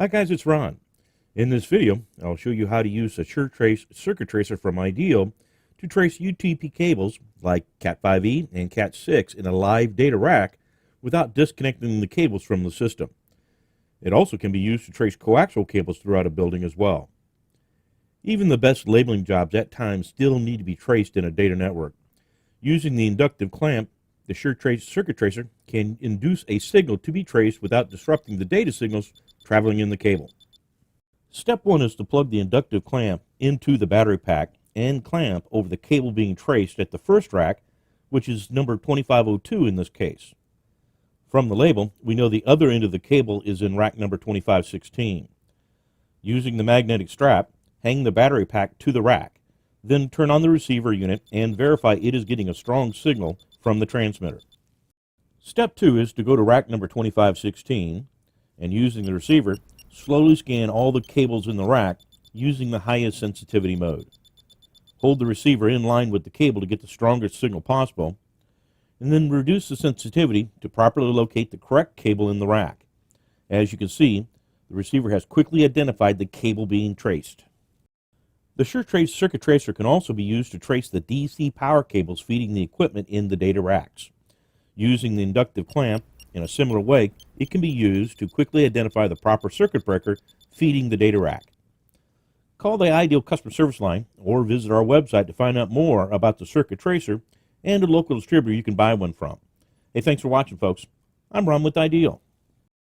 Hi guys, it's Ron. In this video, I'll show you how to use a SureTrace circuit tracer from Ideal to trace UTP cables like Cat5e and Cat6 in a live data rack without disconnecting the cables from the system. It also can be used to trace coaxial cables throughout a building as well. Even the best labeling jobs at times still need to be traced in a data network. Using the inductive clamp, the SureTrace circuit tracer can induce a signal to be traced without disrupting the data signals traveling in the cable. Step 1 is to plug the inductive clamp into the battery pack and clamp over the cable being traced at the first rack, which is number 2502 in this case. From the label, we know the other end of the cable is in rack number 2516. Using the magnetic strap, hang the battery pack to the rack, then turn on the receiver unit and verify it is getting a strong signal from the transmitter. Step 2 is to go to rack number 2516 and using the receiver, slowly scan all the cables in the rack using the highest sensitivity mode. Hold the receiver in line with the cable to get the strongest signal possible, and then reduce the sensitivity to properly locate the correct cable in the rack. As you can see, the receiver has quickly identified the cable being traced. The SureTrace circuit tracer can also be used to trace the DC power cables feeding the equipment in the data racks. Using the inductive clamp, in a similar way, it can be used to quickly identify the proper circuit breaker feeding the data rack. Call the Ideal customer service line or visit our website to find out more about the circuit tracer and a local distributor you can buy one from. Hey, thanks for watching, folks. I'm Ron with Ideal.